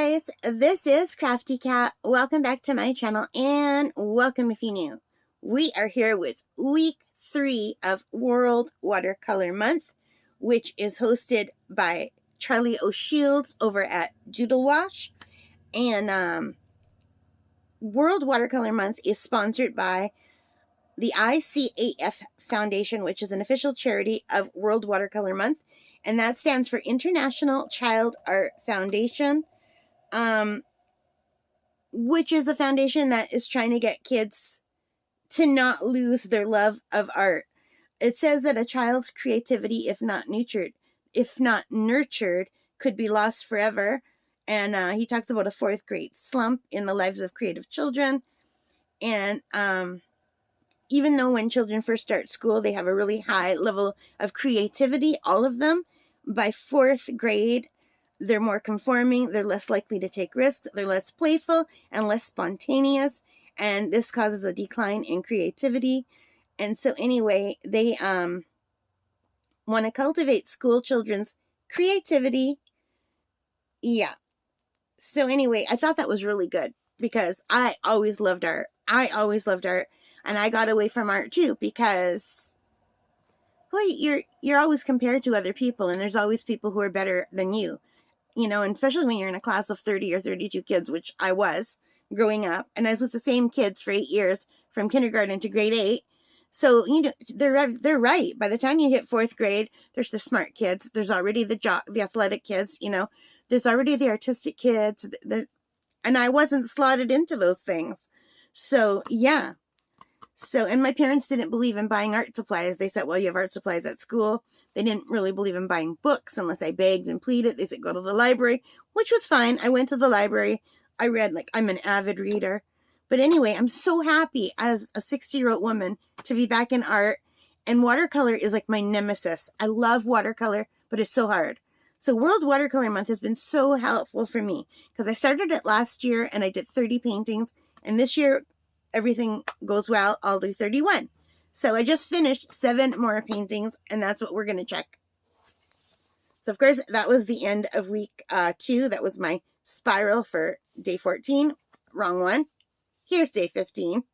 guys, this is Crafty Cat. Welcome back to my channel and welcome if you're new. We are here with week 3 of World Watercolor Month, which is hosted by Charlie O'Shields over at Doodle Wash. And World Watercolor Month is sponsored by the ICAF Foundation, which is an official charity of World Watercolor Month, and that stands for International Child Art Foundation, which is a foundation that is trying to get kids to not lose their love of art. It says that a child's creativity, if not nurtured, could be lost forever. And he talks about a 4th grade slump in the lives of creative children. And even though when children first start school, they have a really high level of creativity, all of them, by 4th grade, they're more conforming, they're less likely to take risks, they're less playful and less spontaneous, and this causes a decline in creativity. And so anyway, they want to cultivate school children's creativity. Yeah. So anyway, I thought that was really good because I always loved art. And I got away from art too because, well, you're always compared to other people, and there's always people who are better than you, you know, and especially when you're in a class of 30 or 32 kids, which I was growing up, and I was with the same kids for 8 years from kindergarten to grade 8. So, you know, they're right. By the time you hit 4th grade, there's the smart kids. There's already the athletic kids, you know, there's already the artistic kids, and I wasn't slotted into those things. So, yeah. So, and my parents didn't believe in buying art supplies. They said, well, you have art supplies at school. They didn't really believe in buying books unless I begged and pleaded. They said, go to the library, which was fine. I went to the library. I read, like, I'm an avid reader. But anyway, I'm so happy as a 60-year-old woman to be back in art. And watercolor is like my nemesis. I love watercolor, but it's so hard. So World Watercolor Month has been so helpful for me because I started it last year and I did 30 paintings. And this year, everything goes well, I'll do 31. So I just finished 7 more paintings, and that's what we're going to check. So, of course, that was the end of week 2. That was my spiral for day 14. Wrong one. Here's day 15.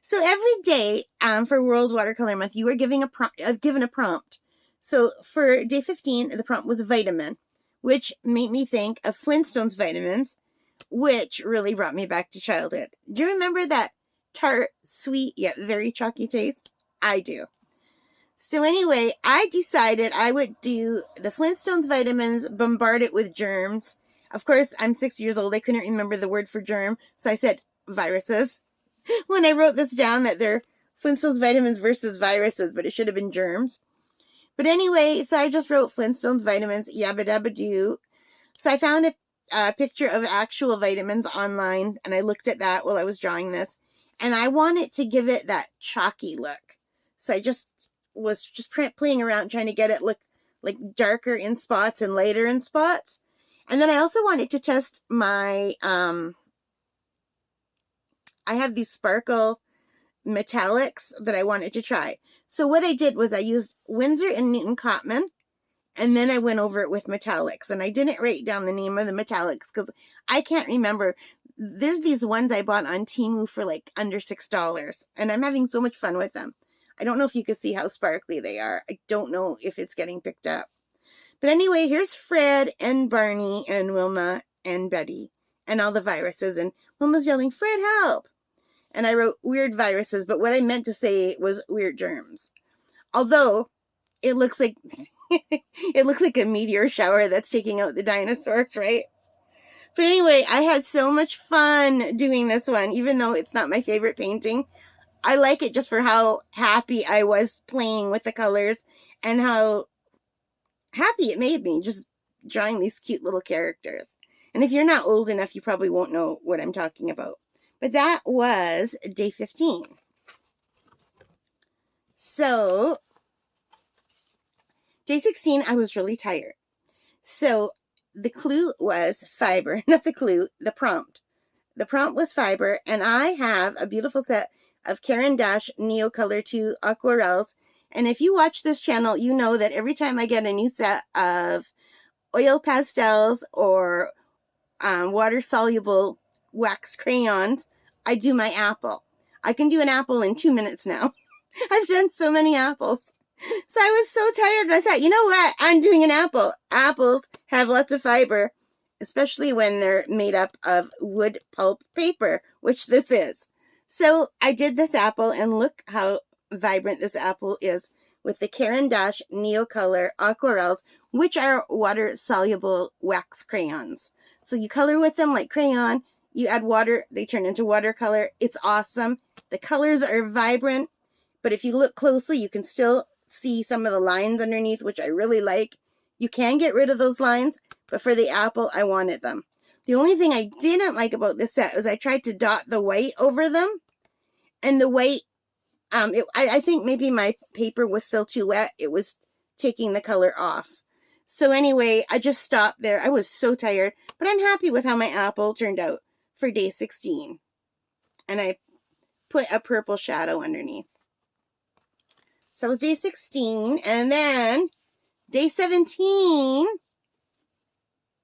So every day for World Watercolor Month, you were given a prompt. So for day 15, the prompt was vitamin, which made me think of Flintstones vitamins, which really brought me back to childhood. Do you remember that tart, sweet, yet very chalky taste? I do. So anyway, I decided I would do the Flintstones vitamins, bombard it with germs. Of course, I'm 6 years old. I couldn't remember the word for germ, so I said viruses. When I wrote this down, that they're Flintstones vitamins versus viruses, but it should have been germs. But anyway, so I just wrote Flintstones vitamins, yabba dabba doo. So I found a picture of actual vitamins online, and I looked at that while I was drawing this, and I wanted to give it that chalky look. So I was playing around trying to get it look like darker in spots and lighter in spots. And then I also wanted to test my I have these sparkle metallics that I wanted to try. So what I did was I used Winsor & Newton Cotman, and then I went over it with metallics. And I didn't write down the name of the metallics because I can't remember. There's these ones I bought on Temu for like under $6. And I'm having so much fun with them. I don't know if you can see how sparkly they are. I don't know if it's getting picked up. But anyway, here's Fred and Barney and Wilma and Betty and all the viruses. And Wilma's yelling, Fred, help! And I wrote weird viruses, but what I meant to say was weird germs. Although it looks like a meteor shower that's taking out the dinosaurs, right? But anyway, I had so much fun doing this one, even though it's not my favorite painting. I like it just for how happy I was playing with the colors and how happy it made me just drawing these cute little characters. And if you're not old enough, you probably won't know what I'm talking about. But that was day 15. So, day 16, I was really tired. So, the clue was fiber. Not the clue, the prompt. The prompt was fiber, and I have a beautiful set of Caran d'Ache Neocolor 2 aquarelles. And if you watch this channel, you know that every time I get a new set of oil pastels or water-soluble wax crayons, I do my apple. I can do an apple in 2 minutes now. I've done so many apples. So I was so tired. I thought, you know what? I'm doing an apple. Apples have lots of fiber, especially when they're made up of wood pulp paper, which this is. So I did this apple, and look how vibrant this apple is with the Caran d'Ache Neocolor Aquarelles, which are water-soluble wax crayons. So you color with them like crayon. You add water, they turn into watercolor. It's awesome. The colors are vibrant, but if you look closely, you can still see some of the lines underneath, which I really like. You can get rid of those lines, but for the apple, I wanted them. The only thing I didn't like about this set was I tried to dot the white over them, and the white, I think maybe my paper was still too wet. It was taking the color off. So anyway, I just stopped there. I was so tired, but I'm happy with how my apple turned out for day 16. And I put a purple shadow underneath. So it was day 16, and then day 17,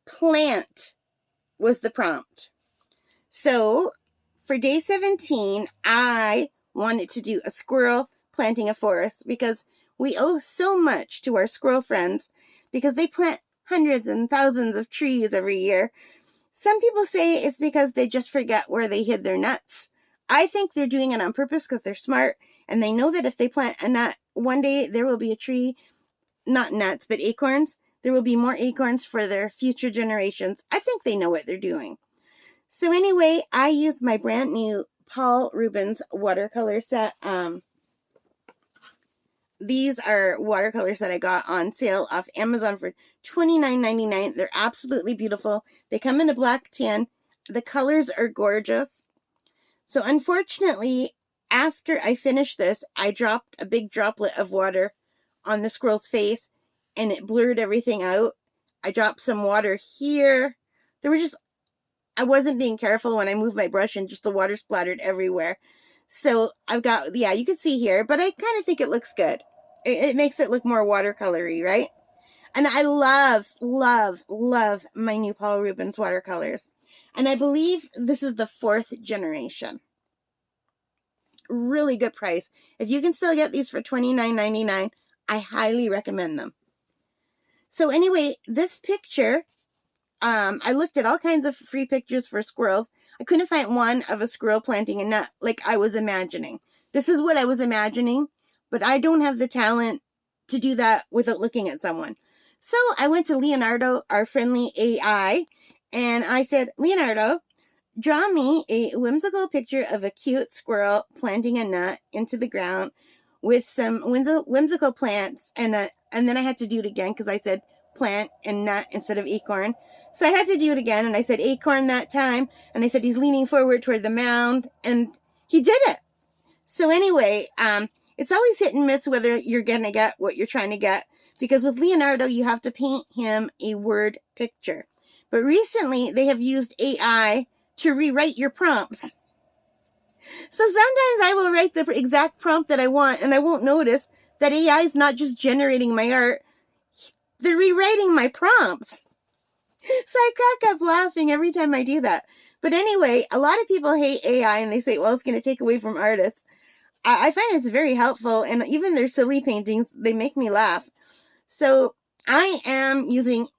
plant was the prompt. So for day 17, I wanted to do a squirrel planting a forest, because we owe so much to our squirrel friends, because they plant hundreds and thousands of trees every year. Some people say it's because they just forget where they hid their nuts. I think they're doing it on purpose because they're smart, and they know that if they plant a nut, one day there will be a tree, not nuts, but acorns. There will be more acorns for their future generations. I think they know what they're doing. So anyway, I used my brand new Paul Rubens watercolor set. These are watercolors that I got on sale off Amazon for $29.99. They're absolutely beautiful. They come in a black tin. The colors are gorgeous. So unfortunately, after I finished this, I dropped a big droplet of water on the squirrel's face, and it blurred everything out. I dropped some water here. I wasn't being careful when I moved my brush, and just the water splattered everywhere. So I've got, yeah, you can see here, but I kind of think it looks good. It makes it look more watercolory, right? And I love, love, love my new Paul Rubens watercolors. And I believe this is the 4th generation. Really good price. If you can still get these for $29.99, I highly recommend them. So anyway, this picture, I looked at all kinds of free pictures for squirrels. I couldn't find one of a squirrel planting a nut like I was imagining. This is what I was imagining, but I don't have the talent to do that without looking at someone. So I went to Leonardo, our friendly AI, and I said, Leonardo, draw me a whimsical picture of a cute squirrel planting a nut into the ground with some whimsical plants. And then I had to do it again because I said plant and nut instead of acorn. So I had to do it again, and I said acorn that time. And I said he's leaning forward toward the mound, and he did it. So anyway, it's always hit and miss whether you're going to get what you're trying to get, because with Leonardo, you have to paint him a word picture. But recently, they have used AI to rewrite your prompts. So sometimes I will write the exact prompt that I want, and I won't notice that AI is not just generating my art, they're rewriting my prompts. So I crack up laughing every time I do that. But anyway, a lot of people hate AI, and they say, well, it's going to take away from artists. I find it's very helpful, and even their silly paintings, they make me laugh. So I am using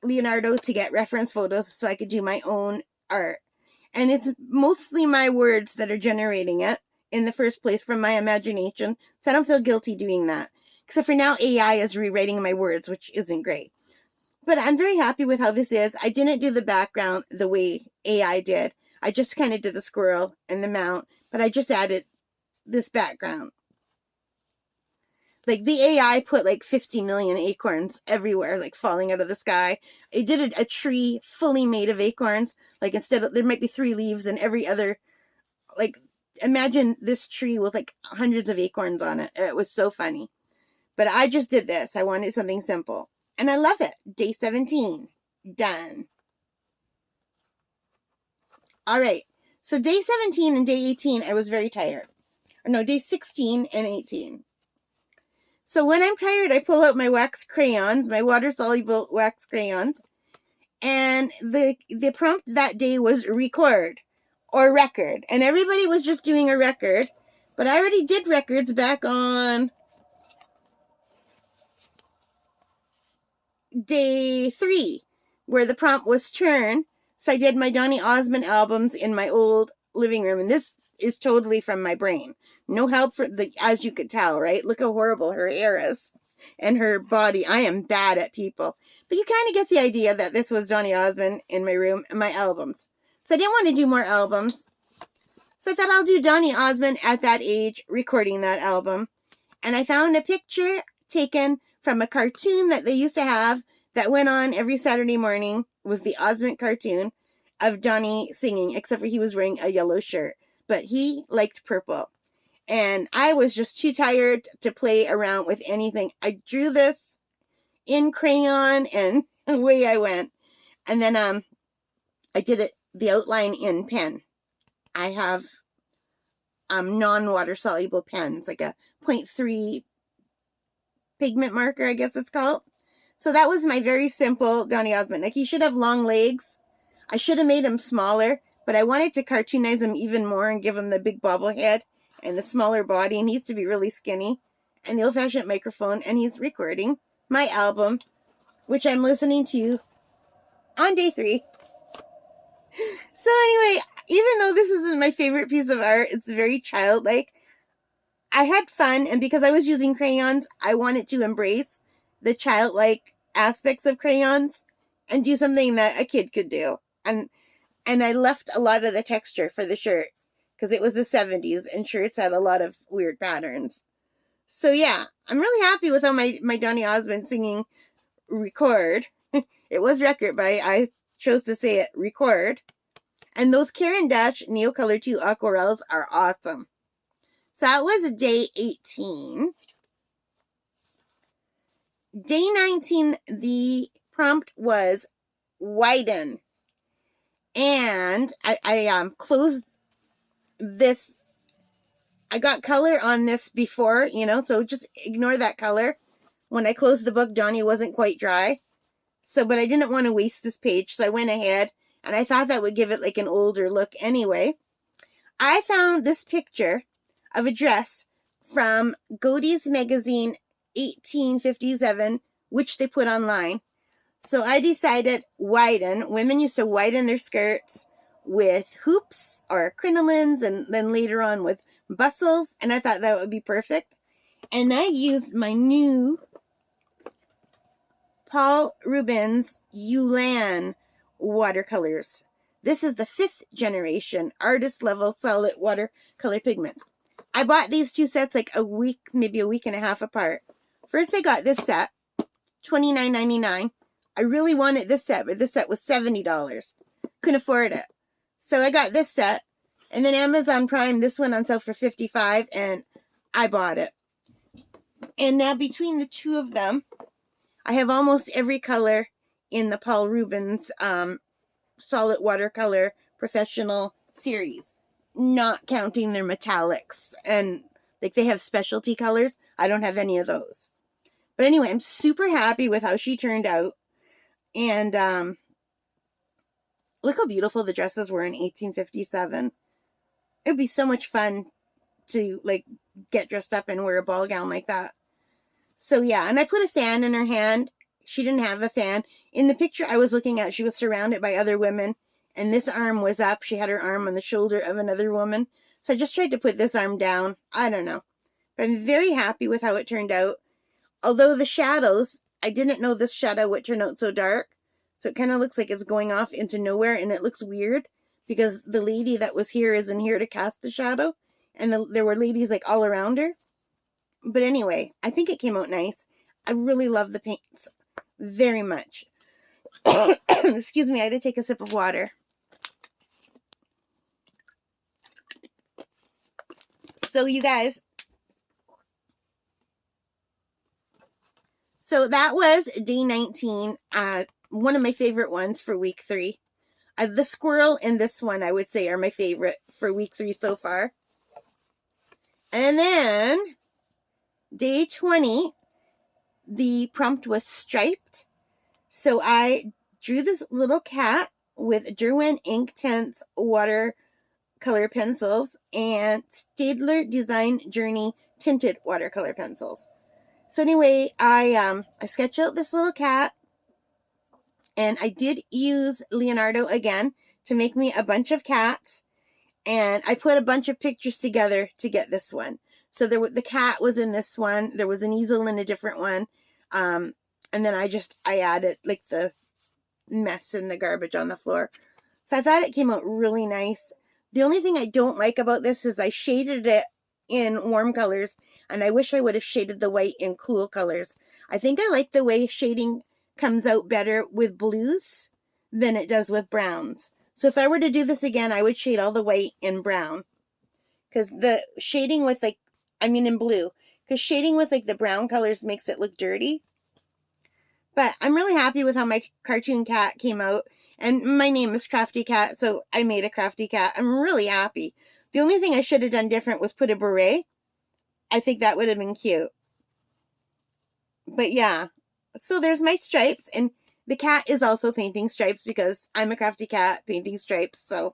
Leonardo to get reference photos so I could do my own art. And it's mostly my words that are generating it in the first place from my imagination, so I don't feel guilty doing that. Except for now, AI is rewriting my words, which isn't great. But I'm very happy with how this is. I didn't do the background the way AI did. I just kind of did the squirrel and the mount, but I just added this background. Like the AI put like 50 million acorns everywhere, like falling out of the sky. It did a tree fully made of acorns. Like instead of, there might be 3 leaves and every other, like imagine this tree with like hundreds of acorns on it. It was so funny. But I just did this. I wanted something simple. And I love it. Day 17. Done. All right. So day 17 and day 18, I was very tired. No, day 16 and 18. So when I'm tired, I pull out my wax crayons, my water-soluble wax crayons, And the prompt that day was record or record. And everybody was just doing a record. But I already did records back on day 3, where the prompt was turn. So I did my Donny Osmond albums in my old living room. And this is totally from my brain. No help for as you could tell, right? Look how horrible her hair is and her body. I am bad at people. But you kind of get the idea that this was Donny Osmond in my room and my albums. So I didn't want to do more albums. So I thought I'll do Donny Osmond at that age, recording that album. And I found a picture taken from a cartoon that they used to have that went on every Saturday morning. It was the Osmond cartoon of Donny singing, except for he was wearing a yellow shirt. But he liked purple. And I was just too tired to play around with anything. I drew this in crayon and away I went. And then I did the outline in pen. I have non-water soluble pens, like a 0.3 pigment marker, I guess it's called. So that was my very simple Donny Osmond. Like, he should have long legs. I should have made him smaller, but I wanted to cartoonize him even more and give him the big bobble head and the smaller body, and he needs to be really skinny, and the old-fashioned microphone, and he's recording my album, which I'm listening to on day 3. So anyway, even though this isn't my favorite piece of art, it's very childlike. I had fun, and because I was using crayons, I wanted to embrace the childlike aspects of crayons and do something that a kid could do. And I left a lot of the texture for the shirt because it was the 70s and shirts had a lot of weird patterns. So yeah, I'm really happy with how my Donny Osmond singing record. It was record, but I chose to say it record. And those Caran d'Ache Neocolor 2 aquarels are awesome. So that was day 18. Day 19, the prompt was widen. And I closed this. I got color on this before, so just ignore that color. When I closed the book, Donny wasn't quite dry. But I didn't want to waste this page, so I went ahead, and I thought that would give it like an older look anyway. I found this picture of a dress from Godey's magazine 1857, which they put online. So I decided widen. Women used to widen their skirts with hoops or crinolines, and then later on with bustles, and I thought that would be perfect. And I used my new Paul Rubens Ulan watercolors. This is the 5th generation artist level solid watercolor pigments. I bought these 2 sets like a week, maybe a week and a half apart. First I got this set, $29.99. I really wanted this set, but this set was $70. Couldn't afford it. So I got this set, and then Amazon Prime, this one on sale for $55, and I bought it. And now between the 2 of them, I have almost every color in the Paul Rubens solid watercolor professional series, not counting their metallics. And like they have specialty colors. I don't have any of those. But anyway, I'm super happy with how she turned out. And look how beautiful the dresses were in 1857. It would be so much fun to like get dressed up and wear a ball gown like that. So yeah, and I put a fan in her hand. She didn't have a fan. In the picture I was looking at, she was surrounded by other women, and this arm was up. She had her arm on the shoulder of another woman. So I just tried to put this arm down. I don't know. But I'm very happy with how it turned out. Although the shadows, I didn't know this shadow would turn out so dark. So it kind of looks like it's going off into nowhere, and it looks weird because the lady that was here isn't here to cast the shadow. And there were ladies like all around her. But anyway, I think it came out nice. I really love the paints very much. Excuse me, I had to take a sip of water. So you guys, so that was day 19. One of my favorite ones for week 3. The squirrel and this one, I would say, are my favorite for week 3 so far. And then day 20, the prompt was striped. So I drew this little cat with Derwent Inktense watercolor pencils and Staedtler Design Journey tinted watercolor pencils. So anyway, I sketched out this little cat, and I did use Leonardo again to make me a bunch of cats, and I put a bunch of pictures together to get this one. So the cat was in this one, there was an easel in a different one, and then I added like the mess and the garbage on the floor. So I thought it came out really nice. The only thing I don't like about this is I shaded it in warm colors, and I wish I would have shaded the white in cool colors. I think I like the way shading comes out better with blues than it does with browns. So if I were to do this again, I would shade all the white in brown. Because the shading with in blue. Because shading with the brown colors makes it look dirty. But I'm really happy with how my cartoon cat came out. And my name is Crafty Cat, so I made a crafty cat. I'm really happy. The only thing I should have done different was put a beret. I think that would have been cute. But yeah. So there's my stripes. And the cat is also painting stripes because I'm a crafty cat painting stripes. So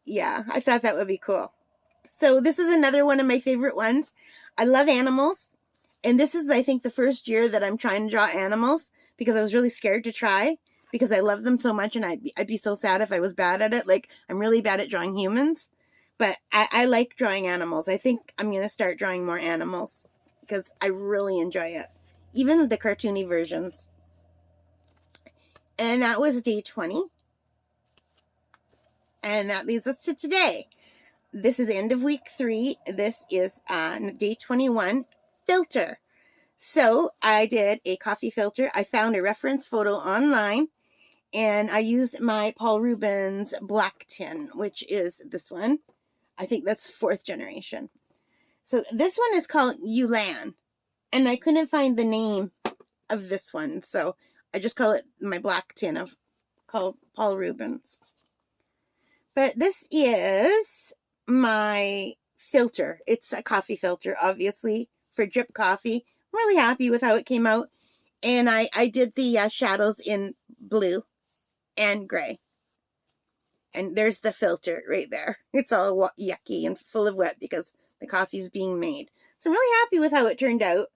yeah, I thought that would be cool. So this is another one of my favorite ones. I love animals. And this is, I think, the first year that I'm trying to draw animals because I was really scared to try because I love them so much, and I'd be so sad if I was bad at it. Like, I'm really bad at drawing humans, but I like drawing animals. I think I'm going to start drawing more animals because I really enjoy it. Even the cartoony versions. And that was day 20. And that leads us to today. This is end of week 3. This is day 21. Filter. So I did a coffee filter. I found a reference photo online, and I used my Paul Rubens black tin, which is this one. I think that's 4th generation. So this one is called Yulan, and I couldn't find the name of this one, so I just call it my black tin called Paul Rubens. But this is my filter. It's a coffee filter, obviously, for drip coffee. I'm really happy with how it came out. And I did the shadows in blue and gray. And there's the filter right there. It's all yucky and full of wet because the coffee's being made. So I'm really happy with how it turned out.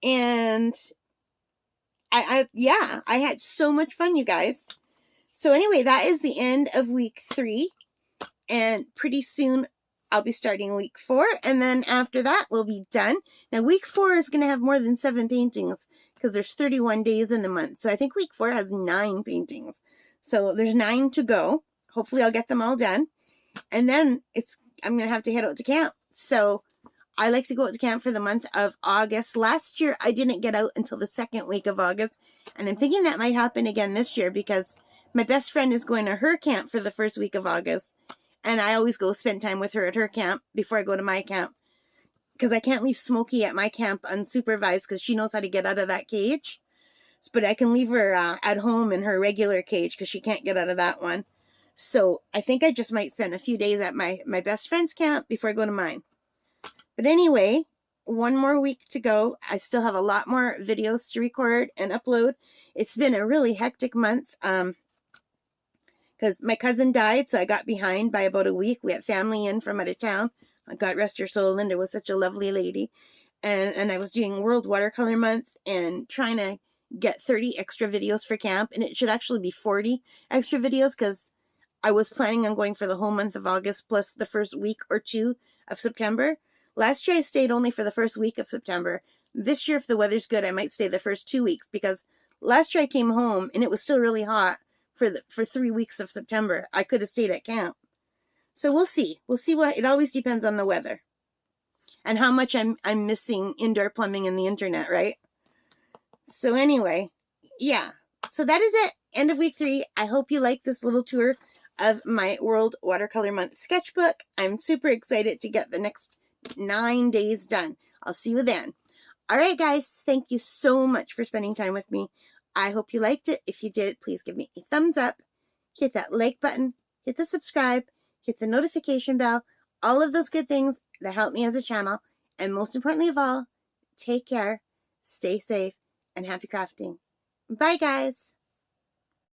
And I had so much fun, you guys. So anyway, that is the end of week 3. And pretty soon I'll be starting week 4, and then after that we'll be done. Now week 4 is going to have more than 7 paintings because there's 31 days in the month. So I think week 4 has 9 paintings. So there's 9 to go. Hopefully I'll get them all done. And then I'm going to have to head out to camp. So I like to go out to camp for the month of August. Last year I didn't get out until the 2nd week of August, and I'm thinking that might happen again this year because my best friend is going to her camp for the 1st week of August. And I always go spend time with her at her camp before I go to my camp. Because I can't leave Smokey at my camp unsupervised because she knows how to get out of that cage. But I can leave her at home in her regular cage because she can't get out of that one. So I think I just might spend a few days at my best friend's camp before I go to mine. But anyway, 1 more week to go. I still have a lot more videos to record and upload. It's been a really hectic month. Because my cousin died, so I got behind by about a week. We had family in from out of town. God rest her soul. Linda was such a lovely lady. And I was doing World Watercolor Month and trying to get 30 extra videos for camp. And it should actually be 40 extra videos because I was planning on going for the whole month of August plus the first week or 2 of September. Last year I stayed only for the first week of September. This year, if the weather's good, I might stay the first 2 weeks because last year I came home and it was still really hot. For 3 weeks of September. I could have stayed at camp. So we'll see. We'll see it always depends on the weather. And how much I'm missing indoor plumbing and the internet, right? So anyway, yeah. So that is it. End of week 3. I hope you like this little tour of my World Watercolor Month sketchbook. I'm super excited to get the next 9 days done. I'll see you then. All right, guys. Thank you so much for spending time with me. I hope you liked it. If you did, please give me a thumbs up. Hit that like button. Hit the subscribe. Hit the notification bell. All of those good things that help me as a channel. And most importantly of all, take care, stay safe, and happy crafting. Bye, guys.